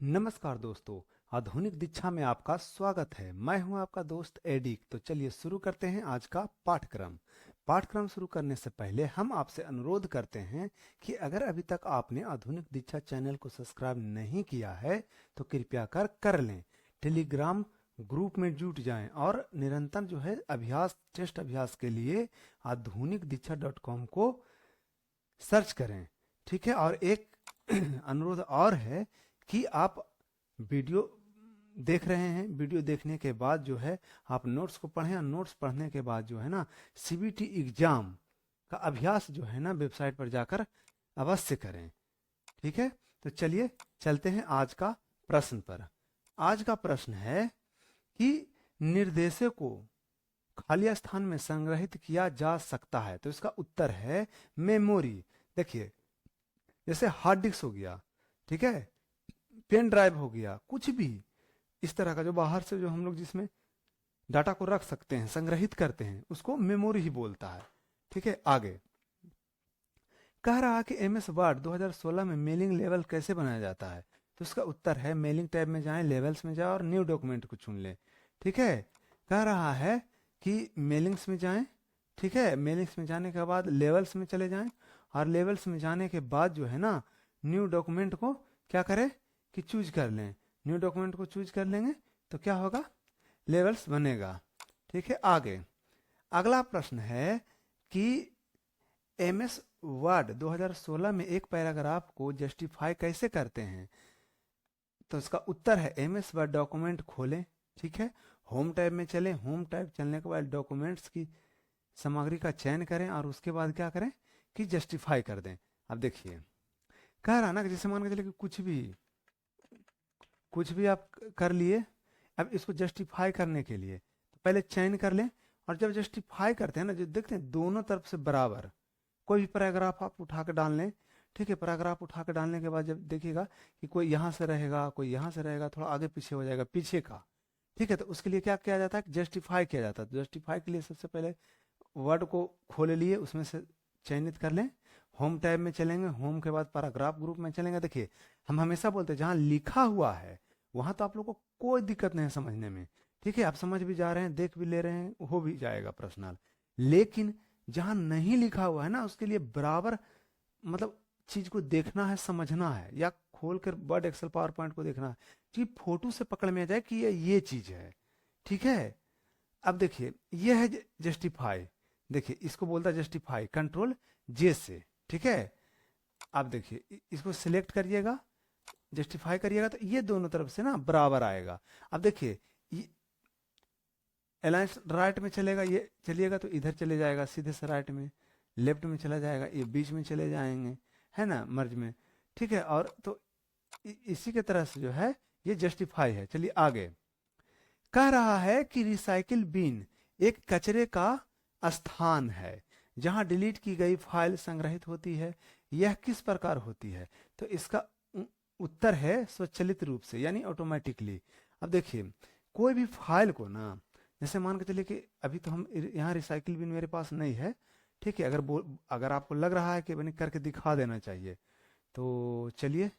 नमस्कार दोस्तों, आधुनिक दीक्षा में आपका स्वागत है। मैं हूं आपका दोस्त एडिक। तो चलिए शुरू करते हैं आज का पाठ्यक्रम। पाठ्यक्रम शुरू करने से पहले हम आपसे अनुरोध करते हैं कि अगर अभी तक आपने आधुनिक दीक्षा चैनल को सब्सक्राइब नहीं किया है तो कृपया कर लें। टेलीग्राम ग्रुप में जुट जाएं और निरंतर जो है टेस्ट अभ्यास के लिए आधुनिक दीक्षा .com को सर्च करें। ठीक है। और एक अनुरोध और है कि आप वीडियो देख रहे हैं, वीडियो देखने के बाद जो है आप नोट्स को पढ़ें और नोट्स पढ़ने के बाद जो है ना सीबीटी एग्जाम का अभ्यास जो है ना वेबसाइट पर जाकर अवश्य करें। ठीक है। तो चलिए चलते हैं आज का प्रश्न पर। आज का प्रश्न है कि निर्देशों को खाली स्थान में संग्रहित किया जा सकता है। तो इसका उत्तर है मेमोरी। देखिए, जैसे हार्ड डिस्क हो गया, ठीक है, पेन ड्राइव हो गया, कुछ भी इस तरह का जो बाहर से जो हम लोग जिसमें डाटा को रख सकते हैं, संग्रहित करते हैं, उसको मेमोरी ही बोलता है। ठीक है। आगे कह रहा कि एमएस वर्ड 2016 में मेलिंग लेवल कैसे बनाया जाता है। तो इसका उत्तर है मेलिंग टैब में जाएं, लेवल्स में जाएं और न्यू डॉक्यूमेंट को चुन लें। ठीक है। कह रहा है कि मेलिंग्स में जाएं। ठीक है। मेलिंग्स में जाने के बाद लेवल्स में चले जाएं और लेवल्स में जाने के बाद जो है ना न्यू डॉक्यूमेंट को क्या करें कि चूज कर लें। न्यू डॉक्यूमेंट को चूज कर लेंगे तो क्या होगा, लेवल्स बनेगा। ठीक है। आगे अगला प्रश्न है कि एमएस वर्ड 2016 में एक पैराग्राफ को जस्टिफाई कैसे करते हैं। तो इसका उत्तर है एमएस वर्ड डॉक्यूमेंट खोलें। ठीक है। होम टैब में चलें, होम टैब चलने के बाद डॉक्यूमेंट्स की सामग्री का चयन करें और उसके बाद क्या करें कि जस्टिफाई कर दें। अब देखिए कह रहा ना कि जैसे मान के चले कि कुछ भी आप कर लिए। अब इसको जस्टिफाई करने के लिए तो पहले चयन कर लें और जब जस्टिफाई करते हैं ना, जो देखते हैं दोनों तरफ से बराबर कोई भी पैराग्राफ आप उठा के डाल लें। ठीक है। पैराग्राफ उठा के डालने के बाद जब देखिएगा कि कोई यहाँ से रहेगा, कोई यहाँ से रहेगा, थोड़ा आगे पीछे हो जाएगा पीछे का। ठीक है। तो उसके लिए क्या किया जाता है, जस्टिफाई किया जाता है। तो जस्टिफाई के लिए सबसे पहले वर्ड को खोल लिए, उसमें से चयनित कर लें, होम टैब में चलेंगे, होम के बाद पैराग्राफ ग्रुप में चलेंगे। देखिए हम हमेशा बोलते हैं जहाँ लिखा हुआ है वहां तो आप लोग को कोई दिक्कत नहीं है समझने में। ठीक है। आप समझ भी जा रहे हैं, देख भी ले रहे हैं, हो भी जाएगा पर्सनल। लेकिन जहां नहीं लिखा हुआ है ना उसके लिए बराबर मतलब चीज को देखना है, समझना है, या खोल कर वर्ड एक्सेल पावर पॉइंट को देखना है कि फोटो से पकड़ में आ जाए कि ये चीज है। ठीक है। अब देखिए ये है जस्टिफाई। देखिए इसको बोलता है जस्टिफाई, कंट्रोल जे से। ठीक है। अब देखिए इसको सिलेक्ट करिएगा, जस्टिफाई करिएगा तो ये दोनों तरफ से ना बराबर आएगा। अब देखिए अलायंस राइट में चलेगा, ये चलिएगा तो इधर चले जाएगा सीधे से राइट में, लेफ्ट में चला जाएगा, ये बीच में चले जाएंगे, है ना, मर्ज में। ठीक है। और तो इसी के तरह से जो है ये जस्टिफाई है। चलिए आगे कह रहा है कि रिसाइकिल बिन एक कचरे का स्थान है जहां डिलीट की गई फाइल संग्रहित होती है। यह किस प्रकार होती है। तो इसका उत्तर है स्वचालित रूप से, यानी ऑटोमेटिकली। अब देखिए कोई भी फाइल को ना, जैसे मान के चलिए कि अभी तो हम यहाँ रिसाइकिल बिन मेरे पास नहीं है। ठीक है। अगर आपको लग रहा है कि मैंने करके दिखा देना चाहिए तो चलिए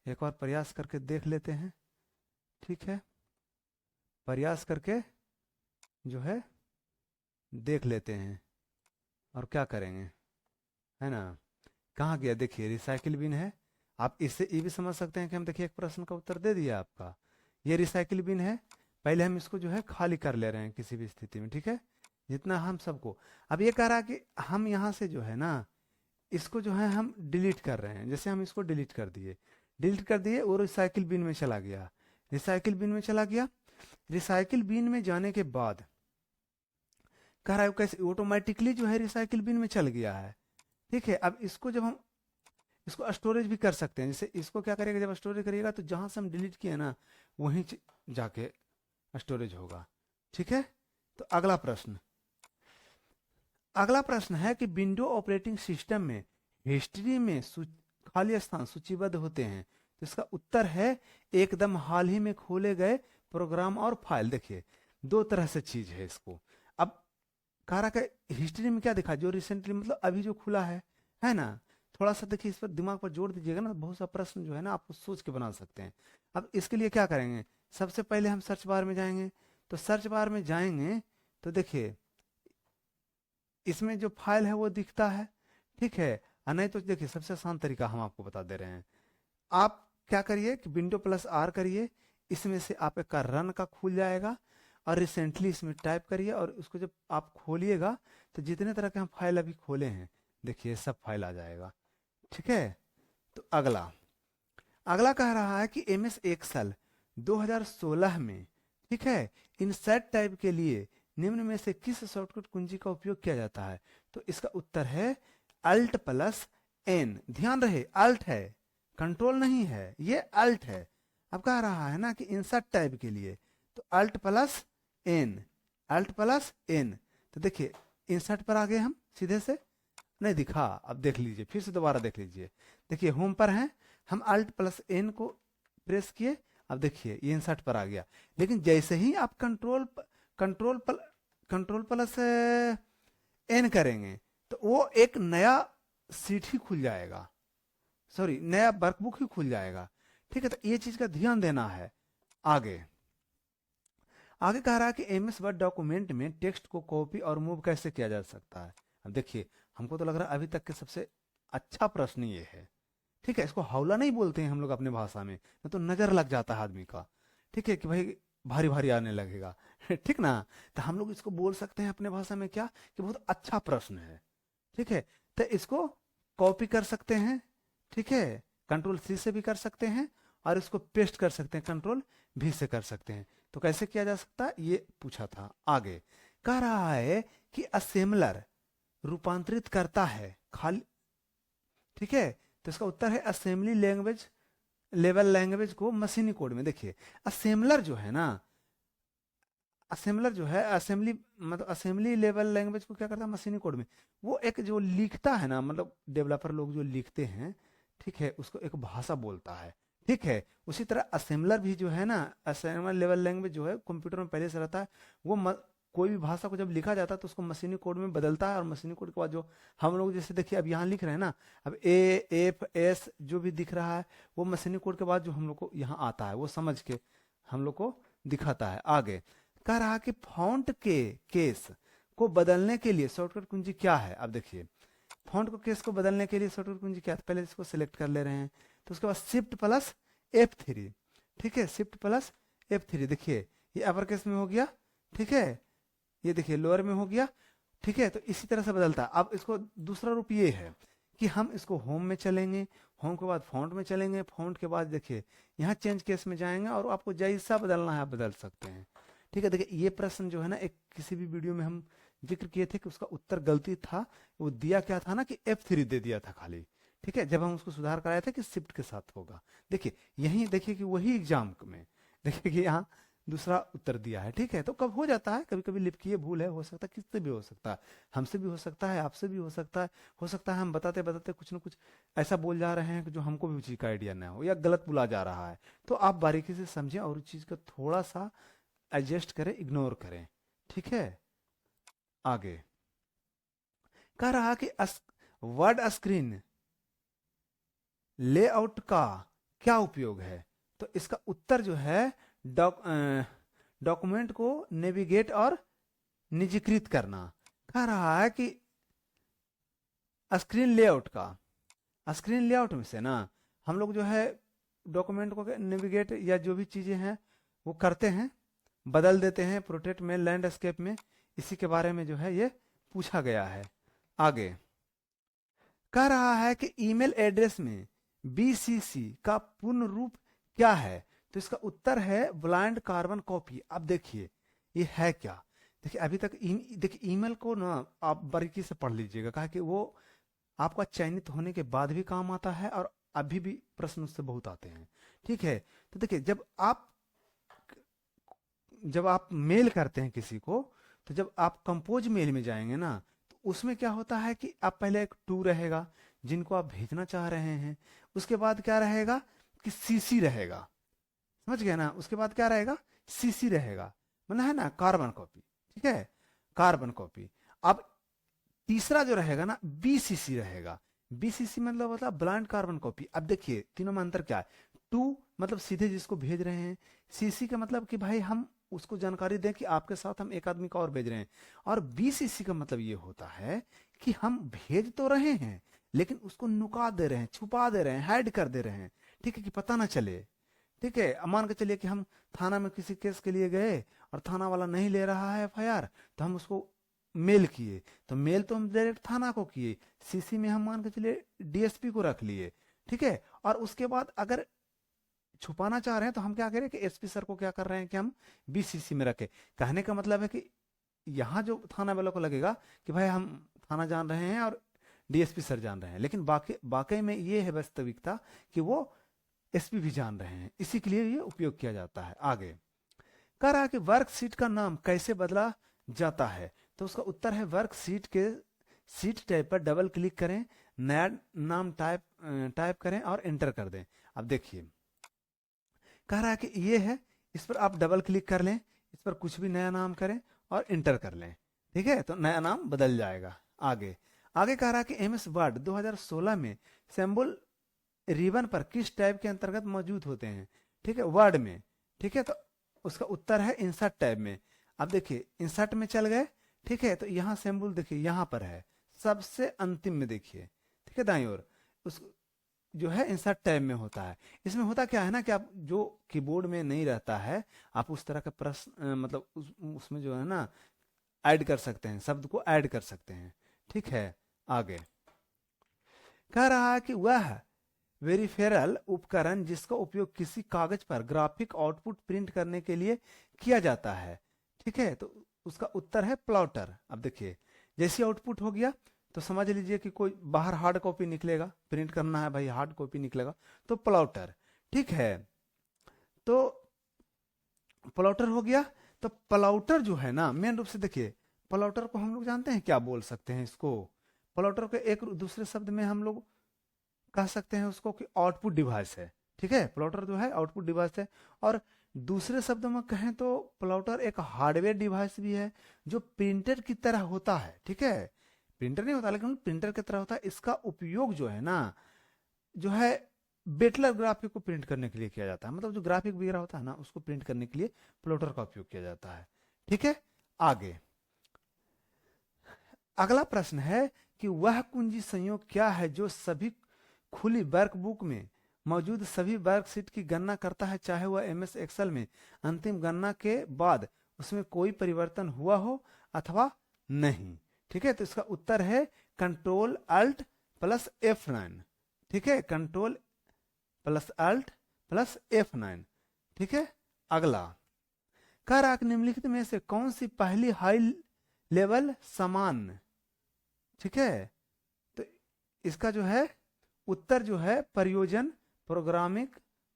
एक बार प्रयास करके देख लेते हैं। ठीक है। प्रयास करके जो है देख लेते हैं और क्या करेंगे, है ना। कहाँ गया, देखिए रिसाइकिल बिन है। आप इससे ये भी समझ सकते हैं कि हम देखिए एक प्रश्न का उत्तर दे दिया आपका, ये रिसाइकिल बिन है। पहले हम इसको जो है खाली कर ले रहे हैं किसी भी स्थिति में। ठीक है। जितना हम सबको अब ये कह रहा है कि हम यहाँ से जो है ना इसको जो है हम डिलीट कर रहे हैं। जैसे हम इसको डिलीट कर दिए और रिसाइकिल बिन में चला गया। रिसाइकिल बिन में चला गया। रिसाइकिल बिन में जाने के बाद कह रहा है कैसे ऑटोमेटिकली जो है रिसाइकिल बिन में चल गया है। ठीक है। अब इसको जब हम इसको स्टोरेज भी कर सकते हैं। जैसे इसको क्या करेगा, जब स्टोरेज करिएगा तो जहां से हम डिलीट किए ना वहीं जाके स्टोरेज होगा। ठीक है। तो अगला प्रश्न है कि विंडो ऑपरेटिंग सिस्टम में हिस्ट्री में खाली स्थान सूचीबद्ध होते हैं। तो इसका उत्तर है एकदम हाल ही में खोले गए प्रोग्राम और फाइल। देखिए दो तरह से चीज है इसको। अब कह रहा है हिस्ट्री में क्या दिखा, जो रिसेंटली मतलब अभी जो खुला है ना। थोड़ा सा देखिए इस पर दिमाग पर जोर दीजिएगा ना, बहुत सा प्रश्न जो है ना आपको सोच के बना सकते हैं। अब इसके लिए क्या करेंगे, सबसे पहले हम सर्च बार में जाएंगे। तो सर्च बार में जाएंगे तो देखिए इसमें जो फाइल है वो दिखता है, ठीक है। और नहीं तो देखिए सबसे आसान तरीका हम आपको बता दे रहे हैं। आप क्या करिए कि विंडो प्लस आर करिए, इसमें से आपका रन का खुल जाएगा और रिसेंटली इसमें टाइप करिए, और उसको जब आप खोलिएगा तो जितने तरह के हम फाइल अभी खोले हैं देखिए सब फाइल आ जाएगा, ठीक है। तो अगला अगला कह रहा है कि एम एस एक्सेल 2016 में, ठीक है, इंसर्ट टाइप के लिए निम्न में से किस शॉर्टकट कुंजी का उपयोग किया जाता है। तो इसका उत्तर है अल्ट प्लस एन। ध्यान रहे अल्ट है, कंट्रोल नहीं है, ये अल्ट है। अब कह रहा है ना कि इंसर्ट टाइप के लिए, तो alt plus N, alt plus N. तो देखिए इंसर्ट पर आ गए हम सीधे से, नहीं दिखा, अब देख लीजिए फिर से दोबारा देख लीजिए। देखिए होम पर हैं, हम अल्ट प्लस एन को प्रेस किए, अब देखिए ये इंसर्ट पर आ गया। लेकिन जैसे ही आप कंट्रोल प्लस एन करेंगे तो वो एक नया सीट ही खुल जाएगा, सॉरी नया वर्कबुक ही खुल जाएगा, ठीक है। तो ये चीज का ध्यान देना है। आगे आगे कह रहा है कि एम एस वर्ड डॉक्यूमेंट में टेक्स्ट को कॉपी और मूव कैसे किया जा सकता है। अब देखिए हमको तो लग रहा है अभी तक के सबसे अच्छा प्रश्न ये है, ठीक है। इसको हौला नहीं बोलते हैं हम लोग अपने भाषा में, न तो नजर लग जाता है आदमी का, ठीक है, कि भाई भारी भारी आने लगेगा ठीक ना। तो हम लोग इसको बोल सकते हैं अपने भाषा में क्या, कि बहुत अच्छा प्रश्न है, ठीक है। तो इसको कॉपी कर सकते हैं, ठीक है, कंट्रोल सी से भी कर सकते हैं, और इसको पेस्ट कर सकते हैं कंट्रोल भी से कर सकते हैं। तो कैसे किया जा सकता है ये पूछा था। आगे कह रहा है कि असेम्बलर रूपांतरित करता है खाली, ठीक है। तो इसका उत्तर है असेंबली लैंग्वेज लेवल लैंग्वेज को मशीनी कोड में। देखिए असेम्बलर जो है ना, असेंबलर जो है असेंबली मतलब असेंबली लेवल लैंग्वेज को क्या करता है मशीनी कोड में, वो एक जो लिखता है ना, मतलब डेवलपर लोग जो लिखते हैं, ठीक है, उसको एक भाषा बोलता है, ठीक है। उसी तरह असेंबलर भी जो है ना, असेंबलर लेवल लैंग्वेज जो है कंप्यूटर में पहले से रहता है, वो कोई भी भाषा को जब लिखा जाता है तो उसको मशीनी कोड में बदलता है, और मशीनी कोड के बाद जो हम लोग जैसे देखिए अब यहाँ लिख रहे हैं ना, अब ए एफ एस जो भी दिख रहा है वो मशीनी कोड के बाद जो हम लोग को यहाँ आता है वो समझ के हम लोग को दिखाता है। आगे कह रहा कि फॉन्ट के केस को बदलने के लिए शॉर्टकट कुंजी क्या है। अब देखिए फॉन्ट को केस को बदलने के लिए शॉर्टकट कुंजी क्या है, पहले इसको सिलेक्ट कर ले रहे हैं, तो उसके बाद शिफ्ट प्लस F3, ठीक है, शिफ्ट प्लस F3। देखिए ये अपर केस में हो गया, ठीक है, ये देखिए लोअर में हो गया, ठीक है। तो इसी तरह से बदलता है। अब इसको दूसरा रूप ये है कि हम इसको होम में चलेंगे, होम के बाद फॉन्ट में चलेंगे, फॉन्ट के बाद देखिए यहाँ चेंज केस में जाएंगे, और आपको जैसा बदलना है आप बदल सकते हैं, ठीक है। देखिए ये प्रश्न जो है ना, एक किसी भी वीडियो में हम जिक्र किए थे कि उसका उत्तर गलती था, वो दिया क्या था ना कि F3 दे दिया था खाली, ठीक है। जब हम उसको सुधार कराए थे कि शिफ्ट के साथ होगा। देखिए यही देखिए कि वही एग्जाम में देखिए कि यहाँ दूसरा उत्तर दिया है, ठीक है। तो कब हो जाता है, कभी कभी लिखिए भूल है, हो सकता है किससे भी हो सकता है, हमसे भी हो सकता है, आपसे भी हो सकता है हम बताते बताते कुछ ना कुछ ऐसा बोल जा रहे हैं कि जो हमको भी उस चीज का आइडिया ना हो, या गलत बोला जा रहा है। तो आप बारीकी से समझें और उस चीज का थोड़ा सा एडजस्ट करें, इग्नोर करें, ठीक है। आगे कह रहा कि वर्ड स्क्रीन लेआउट का क्या उपयोग है। तो इसका उत्तर जो है डॉक्यूमेंट को नेविगेट और निजीकृत करना। कह रहा है कि स्क्रीन लेआउट का, स्क्रीन लेआउट में से ना हम लोग जो है डॉक्यूमेंट को नेविगेट या जो भी चीजें हैं वो करते हैं, बदल देते हैं, प्रोटेक्ट में, लैंडस्केप में, इसी के बारे में जो है ये पूछा गया है। आगे कह रहा है कि ईमेल एड्रेस में BCC का पूर्ण रूप क्या है। तो इसका उत्तर है ब्लाइंड कार्बन कॉपी। अब देखिए ये है क्या, देखिए अभी तक देखिए ईमेल को ना आप बारीकी से पढ़ लीजिएगा, कहा कि वो आपका चयनित होने के बाद भी काम आता है, और अभी भी प्रश्न उससे बहुत आते हैं, ठीक है। तो देखिए जब आप मेल करते हैं किसी को, तो जब आप कंपोज मेल में जाएंगे ना, तो उसमें क्या होता है कि आप पहले एक टू रहेगा जिनको आप भेजना चाह रहे हैं, उसके बाद क्या रहेगा कि CC रहेगा, समझ गए ना, उसके बाद क्या रहेगा CC रहेगा, मतलब है ना कार्बन कॉपी, ठीक है, कार्बन कॉपी। अब तीसरा जो रहेगा ना BCC रहेगा, बीसीसी मतलब होता है ब्लाइंड कार्बन कॉपी। अब देखिए तीनों में अंतर क्या है। टू मतलब सीधे जिसको भेज रहे हैं, सीसी का मतलब कि भाई हम उसको जानकारी दें कि आपके साथ हम एक आदमी का और भेज रहे हैं, और बीसीसी का मतलब ये होता है कि हम भेज तो रहे हैं लेकिन उसको नुका दे रहे हैं, छुपा दे रहे हैं, हाइड कर दे रहे हैं, ठीक है, कि पता ना चले। ठीक है, अब मान के चलिए कि हम थाना में किसी केस के लिए गए और थाना वाला नहीं ले रहा है एफआईआर, तो हम उसको मेल किए, तो मेल तो हम डायरेक्ट थाना को किए, सीसी में हम मान के चलिए डीएसपी को रख लिए। ठीक है, और उसके बाद अगर छुपाना चाह रहे हैं तो हम क्या करें कि एसपी सर को क्या कर रहे हैं कि हम बीसीसी में रखें। कहने का मतलब है कि यहाँ जो थाना वालों को लगेगा कि भाई हम थाना जान रहे हैं और डीएसपी सर जान रहे हैं, लेकिन बाकी वाकई में ये है वास्तविकता कि वो एसपी भी जान रहे हैं, इसी के लिए ये उपयोग किया जाता है। आगे कह रहा है कि वर्कशीट का नाम कैसे बदला जाता है, तो उसका उत्तर है वर्कशीट के सीट टैब पर डबल क्लिक करें, नया नाम टाइप करें और एंटर कर दें। अब देखिए कह रहा है कि ये है, इस पर आप डबल क्लिक कर लें, इस पर कुछ भी नया नाम करें और एंटर कर लें, ठीक है, तो नया नाम बदल जाएगा। आगे आगे कह रहा है कि एमएस वर्ड 2016 में सिंबल रिबन पर किस टैब के अंतर्गत मौजूद होते हैं, ठीक है, वर्ड में। ठीक है, तो उसका उत्तर है इंसर्ट टैब में। अब देखिए इंसर्ट में चल गए, ठीक है, तो यहाँ सिंबल देखिए यहाँ पर है सबसे अंतिम में, देखिए, ठीक है, दाईं ओर उस जो है इंसर्ट टैब में होता है। इसमें होता क्या है ना कि आप जो कीबोर्ड में नहीं रहता है, आप उस तरह का प्रश्न मतलब उसमें जो है ना ऐड कर सकते हैं, शब्द को ऐड कर सकते हैं। ठीक है, आगे कह रहा है कि वह वेरिफेरल उपकरण जिसका उपयोग किसी कागज पर ग्राफिक आउटपुट प्रिंट करने के लिए किया जाता है, ठीक है, तो उसका उत्तर है प्लॉटर। अब देखिए जैसे आउटपुट हो गया तो समझ लीजिए कि कोई बाहर हार्ड कॉपी निकलेगा, प्रिंट करना है भाई, हार्ड कॉपी निकलेगा, तो प्लॉटर। ठीक है, तो प्लॉटर हो गया। तो प्लॉटर जो है ना मेन रूप से देखिए, प्लॉटर को हम लोग जानते हैं क्या बोल सकते हैं इसको, प्लॉटर के एक दूसरे शब्द में हम लोग कह सकते हैं उसको कि आउटपुट डिवाइस है। ठीक है, प्लॉटर जो है आउटपुट डिवाइस है, और दूसरे शब्दों में कहें तो प्लॉटर एक हार्डवेयर डिवाइस भी है जो प्रिंटर की तरह होता है। ठीक है, प्रिंटर नहीं होता लेकिन प्रिंटर की तरह होता है। इसका उपयोग जो है ना, जो है बेटलर ग्राफिक को प्रिंट करने के लिए किया जाता है, मतलब जो ग्राफिक वगैरह होता है ना उसको प्रिंट करने के लिए प्लॉटर का उपयोग किया जाता है। ठीक है, आगे अगला प्रश्न है कि वह कुंजी संयोग क्या है जो सभी खुली वर्कबुक में मौजूद सभी वर्कशीट की गणना करता है, चाहे वह एमएस एक्सेल में अंतिम गणना के बाद उसमें कोई परिवर्तन हुआ हो अथवा नहीं। ठीक है, तो इसका उत्तर है कंट्रोल अल्ट प्लस F9। ठीक है, control plus alt plus F9। ठीक है, अगला कह रहा निम्नलिखित में से कौन सी पहली हाई लेवल समान, ठीक है, तो इसका जो है उत्तर जो है परियोजन प्रोग्रामिंग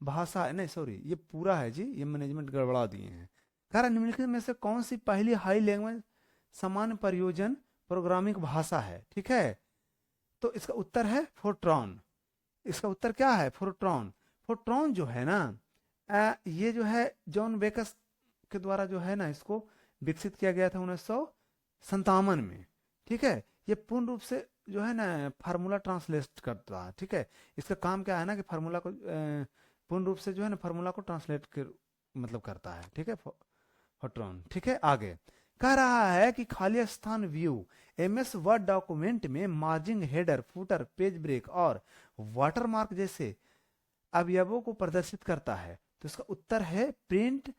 भाषा, नहीं सॉरी ये पूरा है जी, ये मैनेजमेंट गड़बड़ा दिए हैं। कह रहा निम्नलिखित में से कौन सी पहली हाई लैंग्वेज समान परियोजन प्रोग्रामिंग भाषा है। ठीक है, तो इसका उत्तर है फोर्ट्रॉन। इसका उत्तर क्या है, फोर्ट्रॉन। फोर्ट्रॉन जो है ना ये जो है जॉन बेकस के द्वारा जो है ना इसको विकसित किया गया था 1957 में। ठीक है, ये पूर्ण रूप से जो है ना फार्मूला ट्रांसलेट करता है। ठीक है, इसका काम क्या है ना कि फार्मूला को पूर्ण रूप से जो है ना फार्मूला को ट्रांसलेट कर मतलब करता है। ठीक है, फोर्ट्रॉन। ठीक है, आगे कह रहा है कि खाली स्थान व्यू एमएस वर्ड डॉक्यूमेंट में margin, header, footer, page break और वाटरमार्क जैसे अवयवों को प्रदर्शित करता है, तो इसका उत्तर है प्रिंट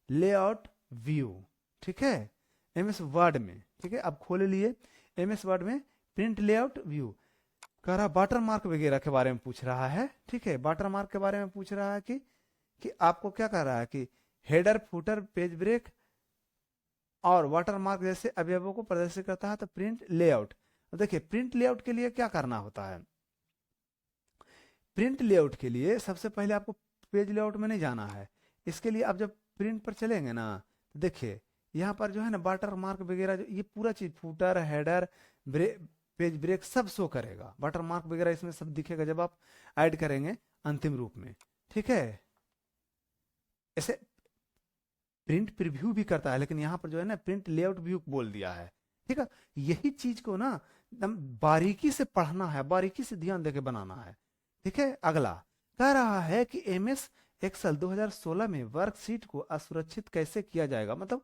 लेआउट व्यू। ठीक है, एमएस वर्ड में। ठीक है, अब खोल लिए एमएस वर्ड में प्रिंट लेआउट व्यू। कह रहा वाटर मार्क वगैरह के बारे में पूछ रहा है। ठीक है, वाटर मार्क के बारे में पूछ रहा है कि आपको क्या कह रहा है कि हेडर, फुटर, पेज ब्रेक और वाटर मार्क जैसे अवयवों को प्रदर्शित करता है, तो प्रिंट लेआउट। देखिए प्रिंट लेआउट के लिए क्या करना होता है, प्रिंट लेआउट के लिए सबसे पहले आपको पेज लेआउट में नहीं जाना है। इसके लिए आप जब प्रिंट पर चलेंगे ना, देखिए यहाँ पर जो है ना वाटर मार्क वगैरह जो ये पूरा चीज फुटर, हेडर, पेज ब्रेक सब शो करेगा, वाटर मार्क वगैरह इसमें सब दिखेगा जब आप ऐड करेंगे अंतिम रूप में। ठीक है, ऐसे प्रिंट प्रीव्यू भी करता है, लेकिन यहाँ पर जो है ना प्रिंट लेआउट व्यू बोल दिया है। ठीक है, यही चीज को ना एकदम बारीकी से पढ़ना है, बारीकी से ध्यान देके बनाना है। ठीक है, अगला कह रहा है कि एमएस एक्सेल 2016 में वर्कशीट को असुरक्षित कैसे किया जाएगा, मतलब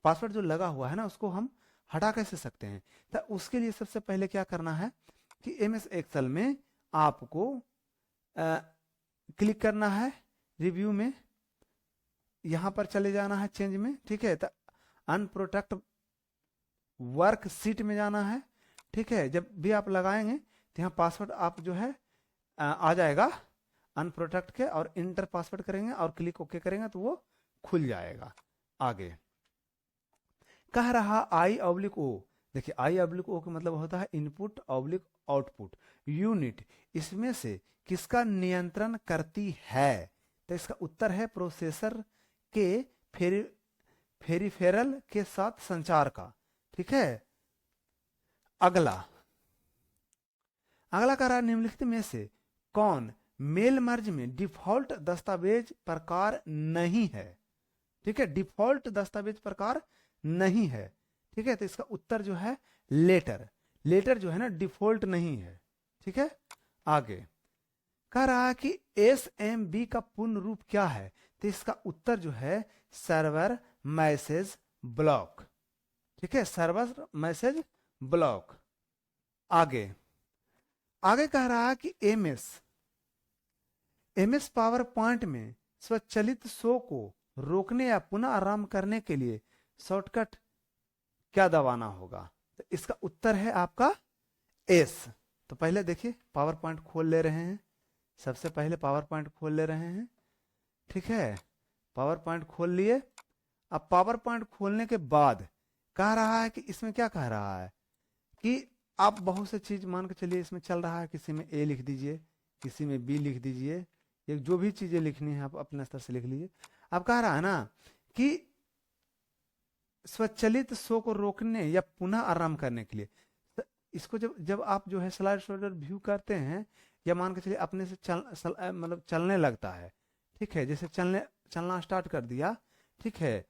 पासवर्ड जो लगा हुआ है ना उसको हम हटा कैसे सकते हैं। तो उसके लिए सबसे पहले क्या करना है कि एमएस एक्सेल में आपको क्लिक करना है रिव्यू में, यहां पर चले जाना है चेंज में। ठीक है, तो अनप्रोटेक्ट वर्कशीट में जाना है। ठीक है, जब भी आप लगाएंगे तो यहाँ पासवर्ड आप जो है आ जाएगा अनप्रोटेक्ट के, और इंटर पासवर्ड करेंगे और क्लिक ओके करेंगे तो वो खुल जाएगा। आगे कह रहा आई ऑब्लिक ओ, देखिए आई ऑब्लिक ओ का मतलब होता है इनपुट ऑब्लिक आउटपुट यूनिट, इसमें से किसका नियंत्रण करती है। तो इसका उत्तर है प्रोसेसर के फेरिफेरल के साथ संचार का। ठीक है, अगला अगला कह रहा है निम्नलिखित में से कौन मेल मर्ज में डिफॉल्ट दस्तावेज प्रकार नहीं है। ठीक है, डिफॉल्ट दस्तावेज प्रकार नहीं है। ठीक है, तो इसका उत्तर जो है लेटर, लेटर जो है ना डिफॉल्ट नहीं है। ठीक है, आगे कह रहा है कि एसएमबी का पूर्ण रूप क्या है। तो इसका उत्तर जो है सर्वर मैसेज ब्लॉक। ठीक है, सर्वर मैसेज ब्लॉक। आगे आगे कह रहा है कि एमएस पावर पॉइंट में स्वचालित शो को रोकने या पुनः आरंभ करने के लिए शॉर्टकट क्या दबाना होगा। तो इसका उत्तर है आपका एस। तो पहले देखिए पावर पॉइंट खोल ले रहे हैं, सबसे पहले पावर पॉइंट खोल ले रहे हैं। ठीक है, पावर पॉइंट खोल लिए। अब पावर पॉइंट खोलने के बाद कह रहा है कि इसमें क्या कह रहा है कि आप बहुत से चीज मान के चलिए इसमें चल रहा है, किसी में ए लिख दीजिए, किसी में बी लिख दीजिए, ये जो भी चीजें लिखनी है आप अपने स्तर से लिख लीजिए। अब कह रहा है ना कि स्वचालित शो को रोकने या पुनः आरंभ करने के लिए, तो इसको जब जब आप जो है स्लाइड शोल्डर व्यू करते हैं या मान के चलिए अपने से मतलब चलने लगता है। ठीक है, जैसे चलना स्टार्ट कर दिया। ठीक है,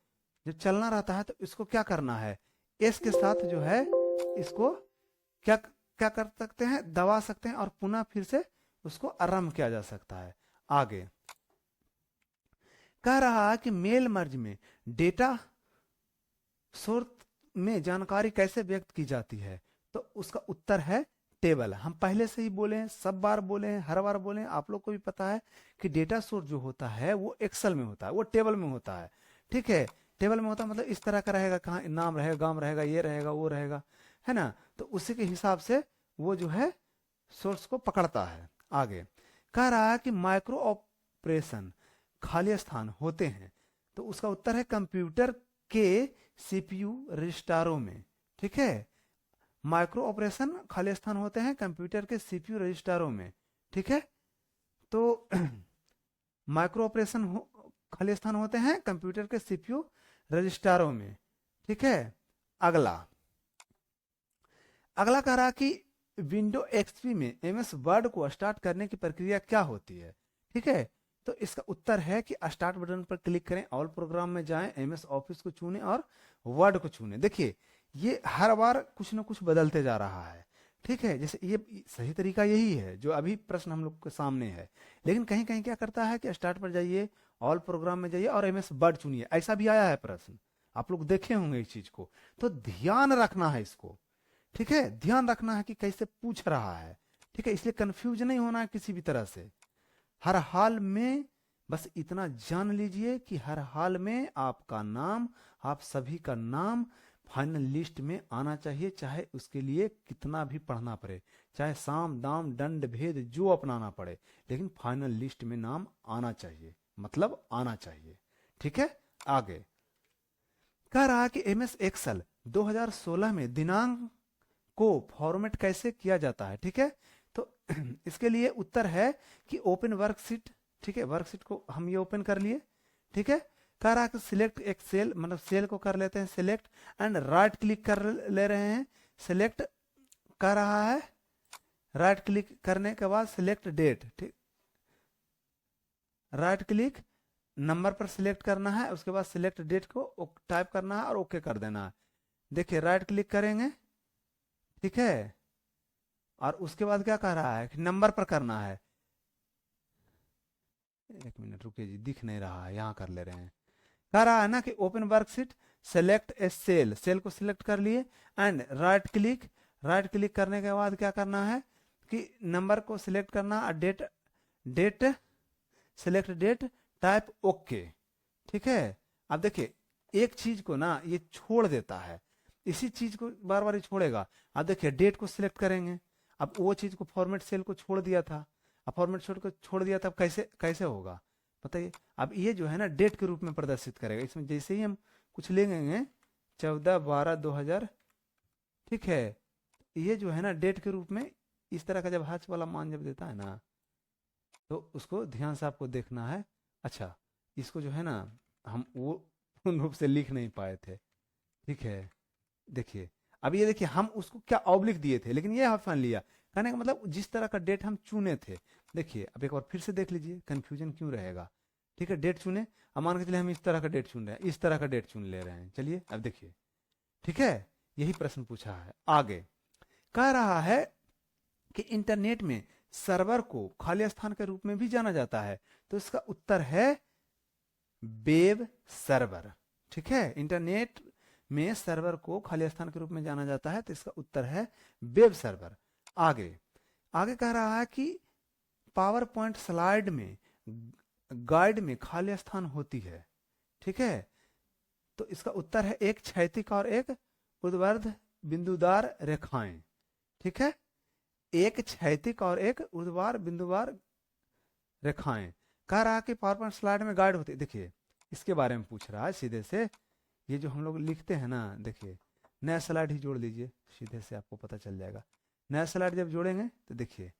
जब चलना रहता है तो इसको क्या करना है, एस के साथ जो है इसको क्या क्या कर सकते हैं, दबा सकते हैं और पुनः फिर से उसको आरंभ किया जा सकता है। आगे कह रहा है कि मेल मर्ज में डेटा सोर्स में जानकारी कैसे व्यक्त की जाती है। तो उसका उत्तर है टेबल। हम पहले से ही बोले हैं, सब बार बोले हैं, हर बार बोले हैं, आप लोग को भी पता है कि डेटा सोर्स जो होता है वो एक्सेल में होता है, वो टेबल में होता है। ठीक है, टेबल में होता है मतलब इस तरह का रहेगा, कहाँ नाम रहेगा, गांव रहेगा, ये रहेगा, वो रहेगा, है ना। तो उसी के हिसाब से वो जो है सोर्स को पकड़ता है। आगे कह रहा है कि माइक्रो ऑपरेशन खाली स्थान होते हैं। तो उसका उत्तर है कंप्यूटर के सीपीयू रजिस्टरों में। ठीक है, माइक्रो ऑपरेशन खाली स्थान होते हैं कंप्यूटर के सीपीयू रजिस्टरों में। ठीक है, तो माइक्रो ऑपरेशन खाली स्थान होते हैं कंप्यूटर के सीपीयू रजिस्टरों में। ठीक है, अगला अगला कह रहा कि विंडो एक्सपी में एमएस वर्ड को स्टार्ट करने की प्रक्रिया क्या होती है। ठीक है, तो इसका उत्तर है कि स्टार्ट बटन पर क्लिक करें, ऑल प्रोग्राम में जाएं, एमएस ऑफिस को चुनें और वर्ड को चुनें। देखिए ये हर बार कुछ ना कुछ बदलते जा रहा है। ठीक है, जैसे ये सही तरीका यही है जो अभी प्रश्न हम लोग के सामने है, लेकिन कहीं कहीं क्या करता है कि स्टार्ट पर जाइए, ऑल प्रोग्राम में जाइए और एमएस वर्ड चुनिए, ऐसा भी आया है प्रश्न, आप लोग देखे होंगे इस चीज को। तो ध्यान रखना है इसको। ठीक है, ध्यान रखना है कि कैसे पूछ रहा है। ठीक है, इसलिए कंफ्यूज नहीं होना है किसी भी तरह से। हर हाल में बस इतना जान लीजिए कि हर हाल में आपका नाम, आप सभी का नाम फाइनल लिस्ट में आना चाहिए, चाहे उसके लिए कितना भी पढ़ना पड़े, चाहे साम दाम दंड भेद जो अपनाना पड़े, लेकिन फाइनल लिस्ट में नाम आना चाहिए, मतलब आना चाहिए। ठीक है, आगे कह रहा कि एमएस एक्सेल 2016 में दिनांक को फॉर्मेट कैसे किया जाता है। ठीक है, तो इसके लिए उत्तर है कि ओपन वर्कशीट। ठीक है, वर्कशीट को हम ये ओपन कर लिए। ठीक है, कह रहा है कि सिलेक्ट एक सेल, मतलब सेल को कर लेते हैं सिलेक्ट एंड राइट क्लिक कर ले रहे हैं, सिलेक्ट कर रहा है, राइट क्लिक करने के बाद सिलेक्ट डेट। ठीक, राइट क्लिक नंबर पर सिलेक्ट करना है, उसके बाद सिलेक्ट डेट को टाइप करना है और ओके कर देना है। देखिए राइट क्लिक करेंगे, ठीक है, और उसके बाद क्या कह रहा है कि नंबर पर करना है। एक मिनट रुकिए जी, दिख नहीं रहा है, यहाँ कर ले रहे हैं। कह रहा है ना कि ओपन वर्कशीट, सेलेक्ट ए सेल, सेल को सिलेक्ट कर लिए, and right click, right click करने के बाद क्या करना है कि नंबर को सिलेक्ट करना, date, date, select date, type okay, ठीक है। अब देखिए एक चीज को ना ये छोड़ देता है, इसी चीज को बार बार छोड़ेगा। अब देखिए डेट को सिलेक्ट करेंगे, अब वो चीज को फॉर्मेट सेल को छोड़ दिया था, अब फॉर्मेट सेल को छोड़ दिया था, अब कैसे कैसे होगा बताइए। अब ये जो है ना डेट के रूप में प्रदर्शित करेगा, इसमें जैसे ही हम कुछ लेंगे 14/12/2000, ठीक है, ये जो है ना डेट के रूप में इस तरह का जब हाथ वाला मान जब देता है ना, तो उसको ध्यान से आपको देखना है। अच्छा, इसको जो है ना हम वो पूर्ण रूप से लिख नहीं पाए थे, ठीक है। देखिए अब ये देखिए हम उसको क्या ऑब्लिक दिए थे, लेकिन ये हाफ लिया, कहने का मतलब जिस तरह का डेट हम चुने थे। देखिए अब एक बार फिर से देख लीजिए, कंफ्यूजन क्यों रहेगा, ठीक है। डेट चुने, अब मान के चलिए हम इस तरह का डेट चुन रहे हैं, इस तरह का डेट चुन ले रहे हैं, चलिए अब देखिए, ठीक है, यही प्रश्न पूछा है। आगे कह रहा है कि इंटरनेट में सर्वर को खाली स्थान के रूप में भी जाना जाता है, तो इसका उत्तर है वेब सर्वर, ठीक है। इंटरनेट में सर्वर को खाली स्थान के रूप में जाना जाता है, तो इसका उत्तर है वेब सर्वर। आगे आगे कह रहा है कि पावर पॉइंट स्लाइड में गाइड में खाली स्थान होती है, ठीक है, तो इसका उत्तर है एक क्षैतिज और एक ऊर्ध्वाधर बिंदुदार रेखाएं, ठीक है, एक क्षैतिज और एक ऊर्ध्वाधर बिंदुदार रेखाएं। कह रहा है कि पावर पॉइंट स्लाइड में गाइड होती है, देखिए इसके बारे में पूछ रहा है सीधे से। ये जो हम लोग लिखते हैं ना, देखिए नया स्लाइड ही जोड़ लीजिए, सीधे से आपको पता चल जाएगा। नया स्लाइड जब जोड़ेंगे तो देखिए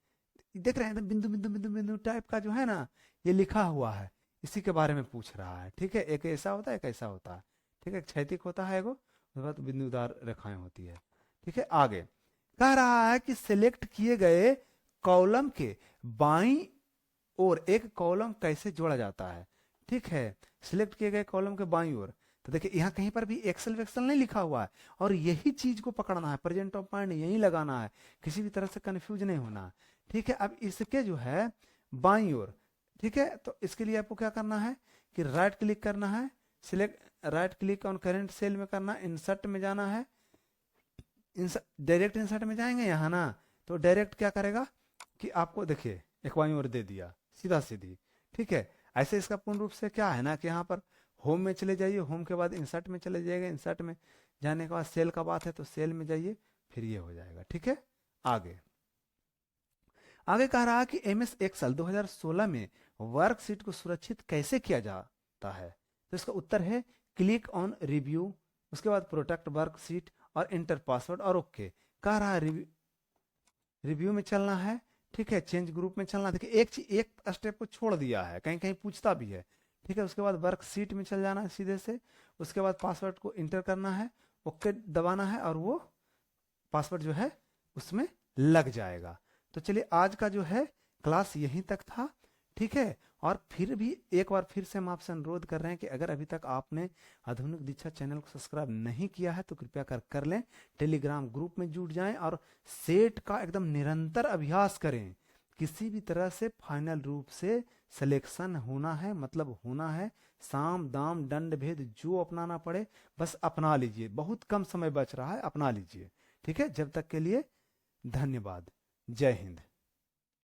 देख रहे हैं बिंदु बिंदु बिंदु बिंदु टाइप का जो है ना ये लिखा हुआ है, इसी के बारे में पूछ रहा है, ठीक है। एक ऐसा होता है, एक ऐसा होता है, ठीक है, क्षैतिज होता है एगो, उसके बाद बिंदुदार रेखाएं होती है, ठीक है। आगे कह रहा है कि सिलेक्ट किए गए कॉलम के बाईं ओर एक कॉलम कैसे जोड़ा जाता है, ठीक है। सिलेक्ट किए गए कॉलम के बाईं ओर, तो देखिए यहाँ कहीं पर भी एक्सेल वेक्सेल नहीं लिखा हुआ है, और यही चीज को पकड़ना है, प्रेजेंट ऑफ माइंड यही लगाना है, किसी भी तरह से कंफ्यूज नहीं होना, ठीक है। अब इसके जो है बाईं ओर, ठीक है, तो इसके लिए आपको क्या करना है कि राइट क्लिक करना है, select right click on current cell में करना, इंसर्ट में जाना है, डायरेक्ट इंसर्ट में जाएंगे यहाँ ना, तो डायरेक्ट क्या करेगा कि आपको देखिए एक बाईं ओर दे दिया सीधा सीधी, ठीक है। ऐसे इसका पूर्ण रूप से क्या है ना कि यहाँ पर होम में चले जाइए, होम के बाद इंसर्ट में चले जाइएगा, इंसर्ट में जाने के बाद सेल का बात है तो सेल में जाइए, फिर ये हो जाएगा, ठीक है। आगे आगे कह रहा है कि एमएस एक्सेल 2016 में वर्कशीट को सुरक्षित कैसे किया जाता है, तो इसका उत्तर है क्लिक ऑन रिव्यू, उसके बाद प्रोटेक्ट वर्कशीट और इंटर पासवर्ड और ओके। कह रहा है रिव्यू में चलना है, ठीक है, चेंज ग्रुप में चलना, देखिए एक स्टेप को छोड़ दिया है, कहीं कहीं पूछता भी है, ठीक है। उसके बाद वर्कशीट में चल जाना है सीधे से, उसके बाद पासवर्ड को इंटर करना है, ओके दबाना है, और वो पासवर्ड जो है उसमें लग जाएगा। तो चलिए आज का जो है क्लास यहीं तक था, ठीक है। और फिर भी एक बार फिर से हम आपसे अनुरोध कर रहे हैं कि अगर अभी तक आपने आधुनिक दीक्षा चैनल को सब्सक्राइब नहीं किया है तो कृपया कर लें, टेलीग्राम ग्रुप में जुड़ जाएं और सेट का एकदम निरंतर अभ्यास करें। किसी भी तरह से फाइनल रूप से सिलेक्शन होना है, मतलब होना है, साम दाम दंड भेद जो अपनाना पड़े बस अपना लीजिए, बहुत कम समय बच रहा है, अपना लीजिए, ठीक है। जब तक के लिए धन्यवाद, जय हिंद।